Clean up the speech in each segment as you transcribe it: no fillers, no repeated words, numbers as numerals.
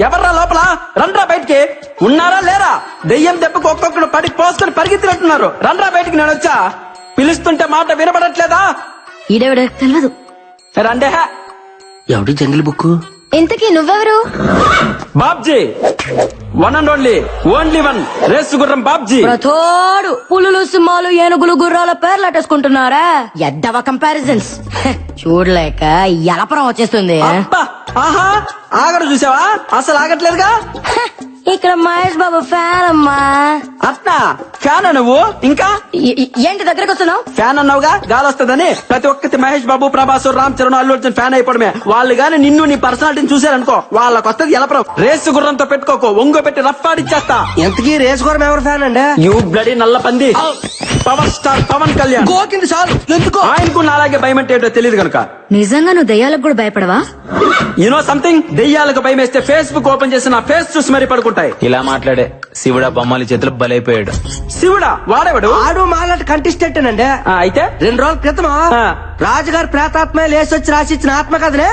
ఎవర్రా లోపల? రండ్రా బయటికి. ఉన్నారా లేరా? దెయ్యం దెబ్బకు ఒక్కొక్కడు పడి పోసుకొని పరిగెత్తినట్టున్నారు. రండ్రా బయటికి. నేను వచ్చా. పిలుస్తుంటే మాట వినపడట్లేదా? ఈడెవడ తెలియదు. రండే. ఎవడి జంగిల్ బుక్? ఇంతకీ నువ్వెవరు? Babji, one and only one race గుర్రం బాబ్జీ. ప్రతోడు పులులు సింహాలు ఏనుగులు గుర్రాల పేర్లు అట్టేసుకుంటున్నారా? ఎద్దవ కంపారిజన్స్ చూడలేక ఎలపరం వచ్చేస్తుంది. అబ్బా, ఆహా, ఆగడు చూసావా? అసలు ఆగట్లేదుగా. ఇక్కడ మహేష్ బాబు ఫ్యాన్ అమ్మా. అట్నా? ఫ్యాన్ నువ్వు? ఇంకా ఏంటి దగ్గరకు వస్తున్నావు? ఫ్యాన్ అన్నావుగా, గాలి వస్తుందని. ప్రతి ఒక్కటి మహేష్ బాబు, ప్రభాస్, రామ్ చరణ్, అల్లు అర్జున్ ఫ్యాన్ అయిపోవడమే. వాళ్ళు గాని నిన్ను నీ పర్సనాలిటీని చూసారనుకో, వాళ్ళకి వస్తుంది ఎలపరం. రేసు గుర్రంతో పెట్టుకోకు, ఒంగో పెట్టి రఫ్ ఆడిచ్చేస్తా. ఎంతకీ రేసు గుర్రం ఎవరు ఫ్యాన్ అండి? యూ బ్లడీ నల్ల పంది. Power star Pawan Kalyan. గోకింది చాలు. ఎందుకో ఆయనకు నాలాగే భయం అంటే ఏంటో తెలియదు కనుక. నిజంగా నువ్వు దయ్యాలకు కూడా భయపడవా? యూనో సంథింగ్, దెయ్యాలకు భయం వేస్తే ఫేస్బుక్ ఓపెన్ చేసి నా ఫేస్ చూసి మరీ పడుకుంటాయి. ఇలా మాట్లాడే శివుడా బొమ్మాలి చేతులు బలైపోయాడు. శివుడా? వాడేవాడు? ఆడు మాలాంటి కంటెస్టెంట్ అండి. అయితే 2 రోజుల క్రితం రాజుగారు ప్రేతాత్మ లేసొచ్చి రాసిచ్చిన ఆత్మకథనే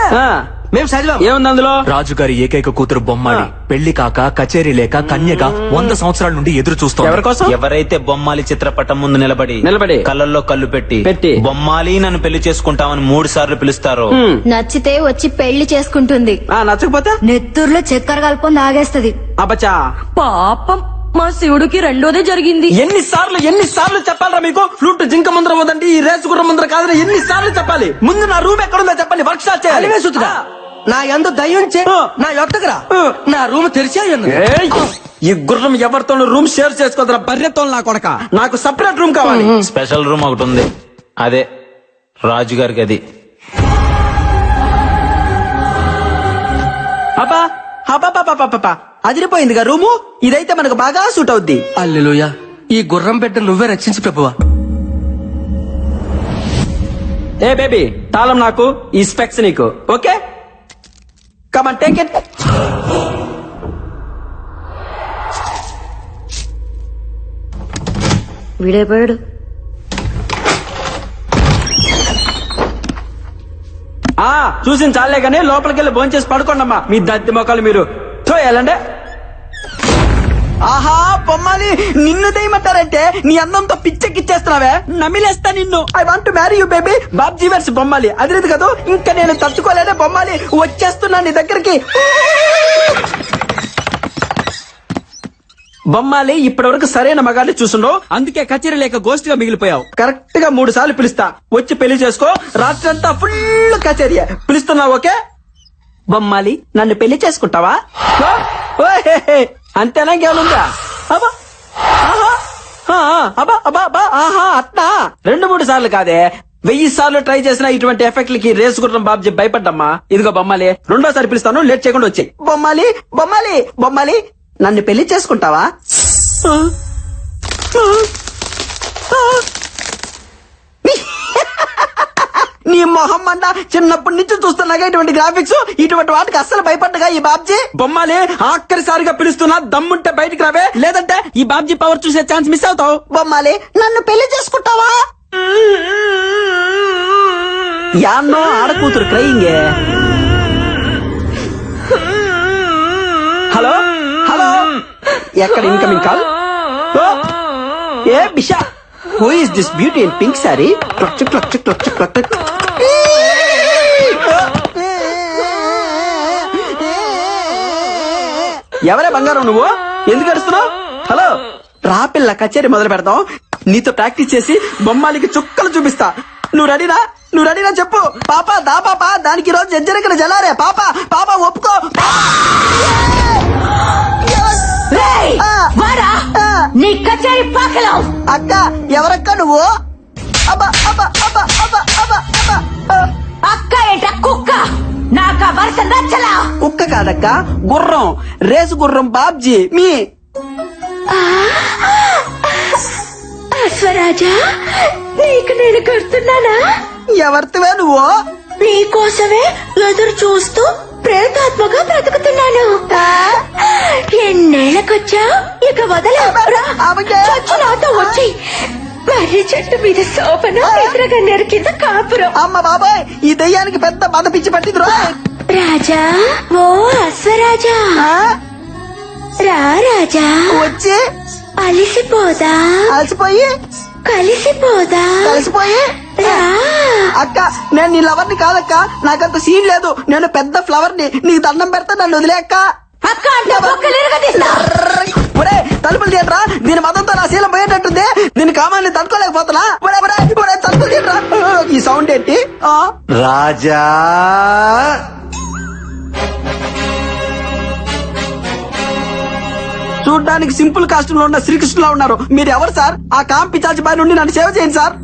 మేము చదివాం. ఏముంది అందులో? రాజుగారి ఏకైక కూతురు బొమ్మాలి పెళ్లి కాక కచేరీ లేక కన్యగా 100 సంవత్సరాల నుండి ఎదురు చూస్తాం. ఎవరి కోసం? ఎవరైతే బొమ్మాలి చిత్రపటం ముందు నిలబడి కళ్ళల్లో కళ్ళు పెట్టి బొమ్మాలి నన్ను పెళ్లి చేసుకుంటామని 3 సార్లు పిలుస్తారో నచ్చితే వచ్చి పెళ్లి చేసుకుంటుంది. నచ్చకపోతే నెత్తూరులో చక్కెర కలుపుకొని తాగేస్తది. అబ్బచా, పాపం మా శివుడికి రెండోదే జరిగింది. ఎన్నిసార్లు చెప్పాలరా మీకు? ఫ్లూట్ జింక ముందర పోదండి, ఈ రేసు గుర్రం ముందర కాదని ఎన్నిసార్లు చెప్పాలి? ముందు నా రూమ్ ఎక్కడుందో చెప్పండి, వర్క్ షాప్ చేయాలి. నా ఎందు దయ్యం నా యొక్కరా నా రూమ్ తెరిచే ఉన్నది. ఏయ్, ఈ గుర్రం ఎవరితో రూమ్ షేర్ చేసుకోదరా బర్రెతో నా కొడక. నాకు సపరేట్ రూమ్ కావాలి. స్పెషల్ రూమ్ ఒకటి ఉంది, అదే రాజుగారికి. అది అబ్బా అబ్బా, అదిరిపోయిందిగా రూము. ఇదైతే మనకు బాగా సూట్ అవుద్ది. అల్లెలుయా, ఈ గుర్రం బిడ్డ నువ్వే రక్షించు ప్రభువా. ఏ బేబీ, తాళం నాకు, ఈ స్పెక్స్ నీకు. Okay, come on take it. వీడైపోయాడు. చూసిన చాలే గానీ లోపలికి వెళ్ళి భోంచేసి పడుకోండమ్మా. మీ దత్తి మొక్కలు మీరు వెళ్ళండి. ఆహా, బొమ్మాలి, నిన్ను దయమంటారంటే నీ అందంతో పిచ్చెక్కిచ్చేస్తున్నావే. నమిలేస్తా నిన్ను. I want to marry you baby. Babji వర్స్ బొమ్మాలి. అదిలేదు కదా, ఇంకా నేను తట్టుకోలేనే. బొమ్మాలి, వచ్చేస్తున్నా నీ దగ్గరికి. బొమ్మాలి, ఇప్పటి వరకు సరైన మగాన్ని చూసుండవు, అందుకే కచేరీ లేక గోస్ట్ గా మిగిలిపోయావు. కరెక్ట్ గా 3 సార్లు పిలుస్తా, వచ్చి పెళ్లి చేసుకో. రాత్రి అంతా ఫుల్ కచేరీ. పిలుస్తున్నావు ఓకే? బొమ్మాలి, నన్ను పెళ్లి చేసుకుంటావా? అంతేనా? ఇంకేమనుందా? అబ్బా, ఆహా, అట్నా? 2-3 సార్లు కాదే, 1000 సార్లు ట్రై చేసిన ఇటువంటి ఎఫెక్ట్లకి రేసు గుర్రం బాబ్జీ భయపడ్డమ్మా. ఇదిగో బొమ్మాలి, 2వ సారి పిలుస్తాను, లేట్ చేయకుండా వచ్చాయి. బొమ్మాలి బొమ్మాలి బొమ్మాలి, నన్ను పెళ్లి చేసుకుంటావా? నీ మొహం అంట, చిన్నప్పటి నుంచి చూస్తున్నాగా ఇటువంటి గ్రాఫిక్స్. ఇటువంటి వాటికి అస్సలు భయపడ్డగా ఈ బాబ్జీ. బొమ్మాలి, ఆఖరిసారిగా పిలుస్తున్నా, దమ్ముంటే బయటికి రావే, లేదంటే ఈ బాబ్జీ పవర్ చూసే ఛాన్స్ మిస్ అవుతావు. బొమ్మాలి, నన్ను పెళ్లి చేసుకుంటావా? యాన్నో ఆడకూతురు క్రయింగే. హలో హలో, ఎక్కడ incoming call? A Bisha, who is this beauty in pink sorry? ఎవరే బంగారం నువ్వు? ఎందుకు అడుస్తున్నావు? హలో, రాపిల్ల, కచేరీ మొదలు పెడతాం. నీతో ప్రాక్టీస్ చేసి బొమ్మాలికి చుక్కలు చూపిస్తా. నువ్వు రెడీనా చెప్పు. పాప దా పాప, దానికి రోజు జజ్జరికన జలారే. పాప ఒప్పుకో. నీ కచేరీ పాకలో. అక్క, ఎవరక్క నువ్వు? అక్క ఏంట కుక్క? నాకా వరుస నచ్చలా. కుక్క కాదక్క, గుర్రం, రేసు గుర్రం బాబ్జీ. మీ అశ్వరాజా, నీకు నేను కడుతున్నానా? ఎవరితివే నువ్వు? నీకోసమే ఎదురు చూస్తూ ప్రేతాత్మగా బ్రతుకుతున్నాను. ఎన్నేళ్ళకొచ్చా, ఇక వదలా. నాతో వచ్చి మర్రి చెట్టు మీద సోపన, ఎదురగన్నేరు కింద కాపురం. అమ్మ బాబాయ్, ఈ దెయ్యానికి పెద్ద బాధ పిచ్చి పట్టింది. రాజా ఓ అశ్వరాజా రా రాజా వచ్చి అలిసిపోదా అలసిపోయి కలిసిపోయి రా అక్క నేను నీ లవర్ ని కాదక్క, నాకంత సీన్ లేదు. నేను పెద్ద ఫ్లవర్ ని, నీకు దండం పెడతా, నన్ను వదిలే అక్క. అక్క అంటే బొక్కలు ఇరగదీస్తా. ఒరే తలుపులు తీయట్రా, దీని మతంతో నా శీలం పోయేటట్టుంది. దీని కామాన్ని తట్టుకోలేకపోతున్నా. ఒరే ఒరే ఒరే తలుపులు తీయట్రా. ఈ సౌండ్ ఏంటి? రాజా చూడ్డానికి సింపుల్ కాస్ట్యూమ్ లో ఉన్న శ్రీకృష్ణులా ఉన్నారు. మీరు ఎవరు సార్? ఆ కాం పిచాచి బారి నుండి నన్ను సేవ చేయండి సార్.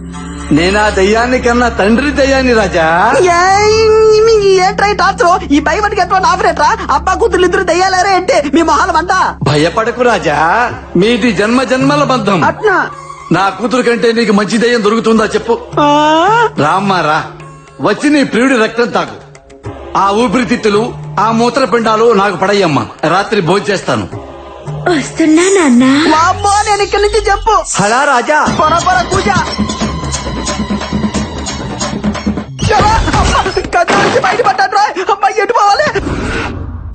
నేనా దయ్యాన్ని కన్నా తండ్రి దయ్యాన్ని రాజా. ఏంట్రా టార్చర్? ఈ భయపడికి ఎటువంటి ఆఫరేట్రా? అబ్బా కూతురు ఇద్దరు దయ్యాలేరే ఏంటి మీ మొహాల వంట? భయపడకు రాజా, మీది జన్మ జన్మల బంధం. అట్నా? నా కూతురు కంటే నీకు మంచి దయ్యం దొరుకుతుందా చెప్పు. రామ్మా రా, వచ్చి నీ ప్రియుడి రక్తం తాగు. ఆ ఊపిరితిత్తులు, ఆ మూత్రపిండాలు నాకు పడయ్యమ్మా. రాత్రి భోంచేస్తాను. వస్తున్నా నాన్న. వామ్మో, నేను ఇక్కడి నుంచి చెప్పు. హలా రాజా. పొర పొర కూజ. కథ నుంచి బయటపడ్డాడు రా. అమ్మాయి ఎటు పోవాలి?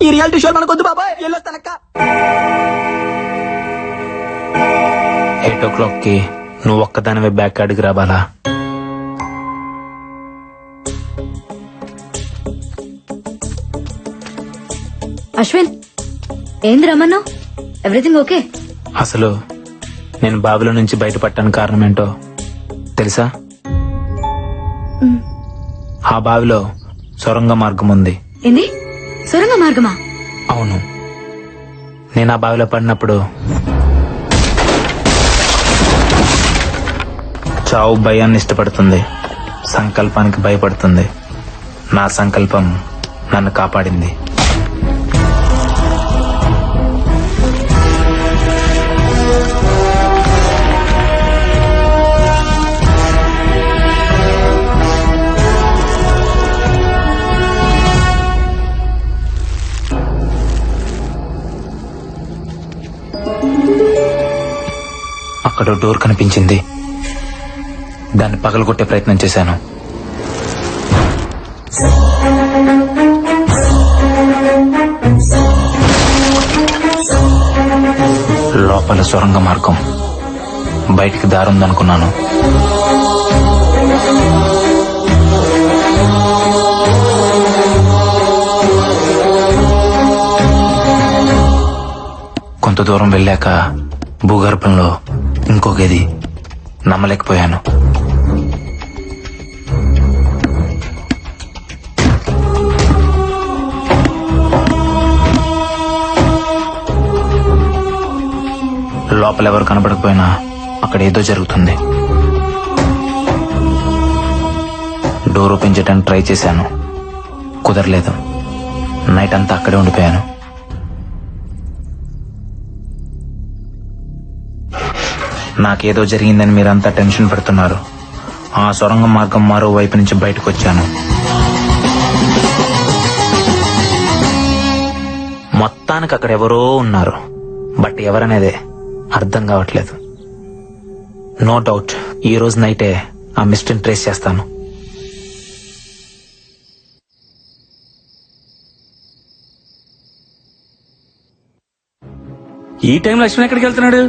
ఈ రియాలిటీ షో మనకొద్దు బాబాయ్, వెళ్ళొస్తానక్క. 8 o'clock కి నువ్వు ఒక్కదానివే బ్యాక్ అడిగి రావాలా? అశ్విన్ ఏంది రమ్మన్నావు? Everything okay? అసలు నేను బావిలో నుంచి బయటపడటానికి కారణం ఏంటో తెలుసా? ఆ బావిలో సొరంగ మార్గం ఉంది. ఏంది సొరంగ మార్గమా? అవును, నేను ఆ బావిలో పడినప్పుడు చావు భయాన్ని ఇష్టపడుతుంది, సంకల్పానికి భయపడుతుంది. నా సంకల్పం నన్ను కాపాడింది. అక్కడ డోర్ కనిపించింది, దాన్ని పగలగొట్టే ప్రయత్నం చేశాను. లోపల సొరంగ మార్గం, బయటికి దారుందనుకున్నాను. కొంత దూరం వెళ్ళాక భూగర్భంలో ఇంకో గది. నమ్మలేకపోయాను. లోపల ఎవరు కనబడకపోయినా అక్కడ ఏదో జరుగుతుంది. డోర్ ఓపెన్ చేయడానికి ట్రై చేశాను, కుదరలేదు. నైట్ అంతా అక్కడే ఉండిపోయాను. నాకేదో జరిగిందని మీరంతా టెన్షన్ పెడుతున్నారు. ఆ సొరంగ మార్గం మరో వైపు నుంచి బయటకు వచ్చాను. మొత్తానికి అక్కడ ఎవరో ఉన్నారు, బట్ ఎవరనేదే అర్థం కావట్లేదు. నో డౌట్ ఈ రోజు నైటే ఆ మిస్టరీని ట్రేస్ చేస్తాను. ఈ టైం లక్ష్మణ్ ఎక్కడికి వెళ్తున్నాడు?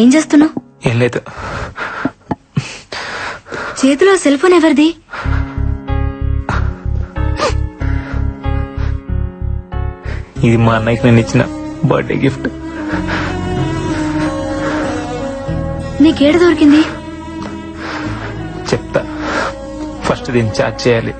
ఏం చేస్తున్నావు? ఏం లేదు. చేతిలో సెల్ ఫోన్ ఎవరిది? ఇది మా అన్నయ్యకి నేను ఇచ్చిన బర్త్డే గిఫ్ట్. నీకేడ దొరికింది? చెప్తా, ఫస్ట్ దీన్ని చార్జ్ చేయాలి.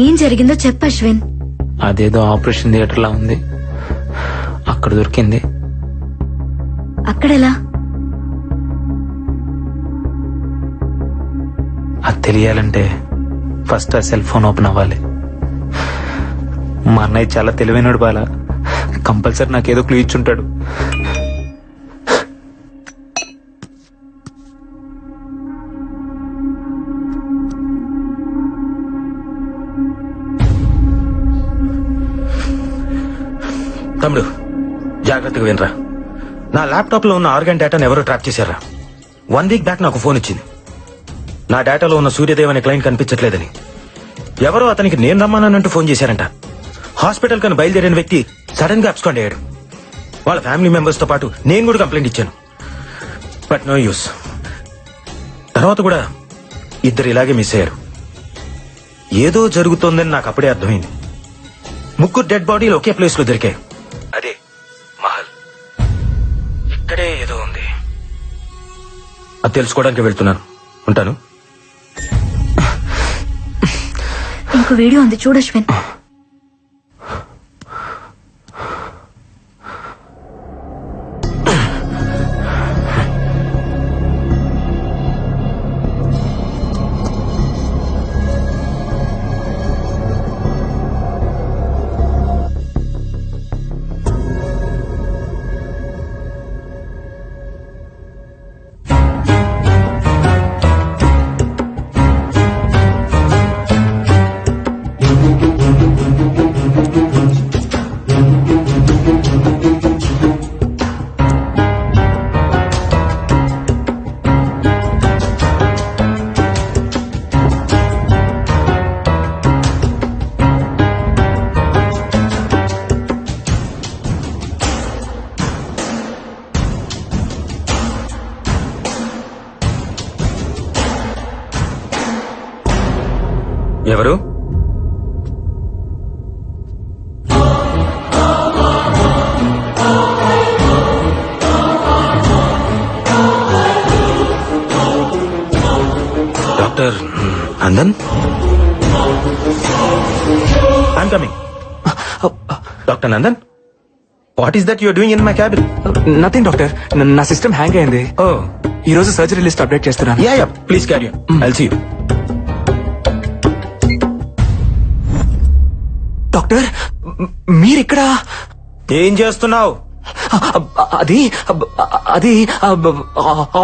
ఏం జరిగిందో చెప్పు అశ్విన్. అదేదో ఆపరేషన్ థియేటర్ లా ఉంది, అక్కడ దొరికింది. అక్కడెలా? అది తెలియాలంటే ఫస్ట్ ఆ సెల్ ఫోన్ ఓపెన్ అవ్వాలి. మా అన్నయ్య చాలా తెలివైనడు బాలా, కంపల్సరీ నాకేదో క్లూ ఇచ్చుంటాడు. తమ్ముడు, జాగ్రత్తగా వినరా. నా ల్యాప్టాప్ లో ఉన్న ఆర్గాన్ డేటాను ఎవరో ట్రాప్ చేశారా. 1 వీక్ బ్యాక్ నాకు ఫోన్ వచ్చింది. నా డేటాలో ఉన్న సూర్యదేవ్ అనే క్లయింట్ కనిపించట్లేదని ఎవరో అతనికి నేను రమ్మానంటూ ఫోన్ చేశారంట. హాస్పిటల్ కని బయలుదేరిన వ్యక్తి సడన్ గా అబ్స్కాండ్ అయ్యాడు. వాళ్ళ ఫ్యామిలీ మెంబర్స్ తో పాటు నేను కూడా కంప్లైంట్ ఇచ్చాను, బట్ నో యూస్. తర్వాత కూడా ఇద్దరు ఇలాగే మిస్ అయ్యారు. ఏదో జరుగుతోందని నాకు అప్పుడే అర్థమైంది. 3 డెడ్ బాడీలు ఒకే ప్లేస్ లో దొరికాయి. అదే మహల్. ఇక్కడే ఏదో ఉంది, అది తెలుసుకోవడానికి వెళ్తున్నాను. ఉంటాను. ఇంకో వీడియో ఉంది, చూడు అశ్విన్. ఎవరు? Doctor Nandan? I'm coming. Doctor Nandan, what is that you're doing in my cabin? Nothing doctor, నా సిస్టమ్ హ్యాంగ్ అయింది. ఓ, ఈ రోజు సర్జరీ లిస్ట్ అప్డేట్ చేస్తున్నాను. Yeah yeah, please carry on. I'll see you. Doctor, మీరిక్కడ ఏం చేస్తున్నావు? అది అది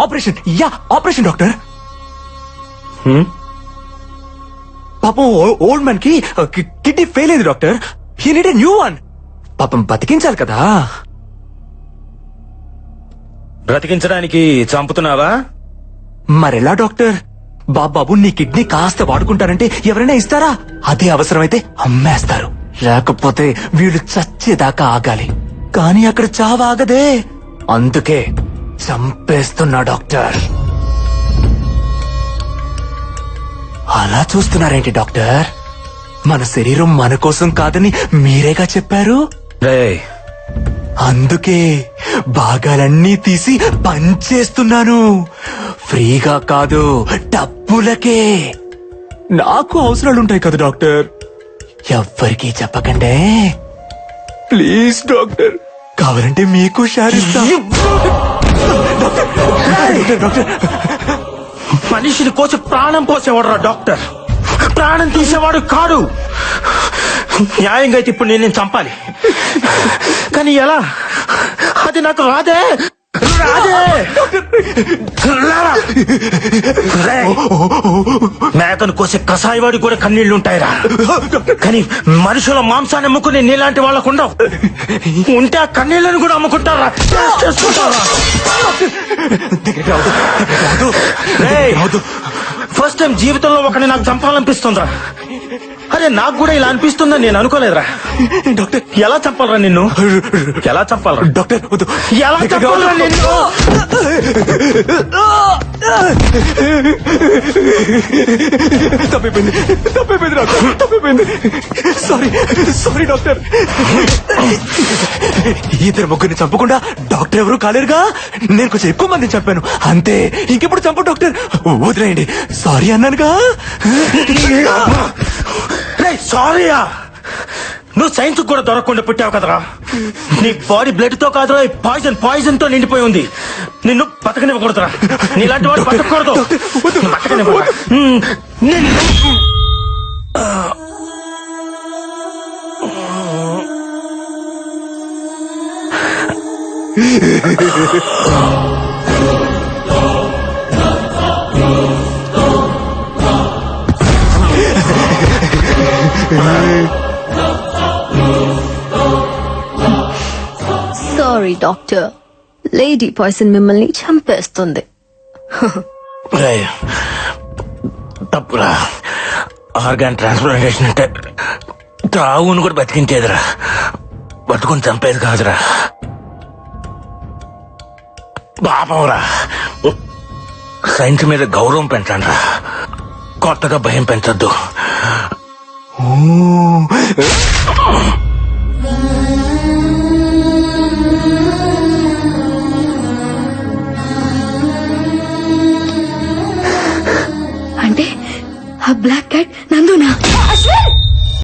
ఆపరేషన్. Yeah, operation doctor. పాపం ఓల్డ్ మ్యాన్ కి కిడ్నీ ఫెయిల్ అయింది doctor. He need a new one. పాపం బతికించాలి కదా. బ్రతికించడానికి చంపుతున్నావా? మరెలా డాక్టర్? బాబు నీ కిడ్నీ కాస్త వాడుకుంటారంటే ఎవరైనా ఇస్తారా? అదే అవసరమైతే అమ్మేస్తారు. లేకపోతే వీళ్ళు చచ్చేదాకా ఆగాలి. కానీ అక్కడ చావాగదే, అందుకే చంపేస్తున్నా డాక్టర్. అలా చూస్తున్నారేంటి డాక్టర్? మన శరీరం మన కోసం కాదని మీరేగా చెప్పారు. రేయ్, అందుకే భాగాలన్నీ తీసి పంచేస్తున్నాను. ఫ్రీగా కాదు, డబ్బులకే. నాకు అవసరాలుంటాయి కదా డాక్టర్. ఎవ్వరికీ చెప్పకండే ప్లీజ్ డాక్టర్. కావాలంటే మీకు షేర్ ఇస్తా. డాక్టర్, మనిషిని కోసి ప్రాణం పోసేవాడు డాక్టర్, ప్రాణం తీసేవాడు కాడు. న్యాయంగా అయితే ఇప్పుడు నేను చంపాలి, కానీ ఎలా? అది నాకు రాదే. మేకను కోసే కసాయివాడి కూడా కన్నీళ్లు ఉంటాయిరా, కానీ మనుషుల మాంసాన్ని అమ్ముకునే నీలాంటి వాళ్ళకు ఉండవు. ఉంటే ఆ కన్నీళ్లను కూడా అమ్ముకుంటారా, చేసుకుంటారా? ఫస్ట్ టైం జీవితంలో ఒకరిని నాకు చంపాలనిపిస్తుందిరా. అరే నాకు కూడా ఇలా అనిపిస్తుందని నేను అనుకోలేదురా. డాక్టర్ ఎలా చంపాలరా నిన్ను? ఎలా చంపాలరా? డాక్టర్ వద్దు. ఎలా చంపాలరా నిన్ను? తప్పిపోయింది డాక్టర్, తప్పిపోయింది. Sorry doctor. ఇద్దరు ముగ్గురిని చంపకుండా డాక్టర్ ఎవరు కాలేరుగా. నేను కొంచెం ఎక్కువ మందిని చంపాను అంతే. ఇంకెప్పుడు చంపు డాక్టర్, వదిలేయండి. సారీ అన్నానుగా. సారీయా, నువ్వు సైన్స్ కూడా దొరకకుండా పుట్టావు కదరా. నీ బాడీ బ్లడ్ తో కాదురా, పాయిజన్ తో నిండిపోయి ఉంది. నిన్ను బతకనివ్వకూడదురా. నీలాంటి వాడు బతకూడదు. బతకనివ్వరా? సారీ డాక్టర్, లేడీ పాయిజన్ మిమ్మల్ని చంపేస్తుంది. రేయ్, తప్పురా. ఆర్గాన్ ట్రాన్స్ప్లాంటేషన్ అంటే తావును కూడా బతికించేదిరా, బతుకుని చంపేది కాదురా. పాపంరా. సైన్స్ మీద గౌరవం పెంచండి రా, కొత్తగా భయం పెంచొద్దు. అంటే ఆ బ్లాక్ క్యాట్ నందునా?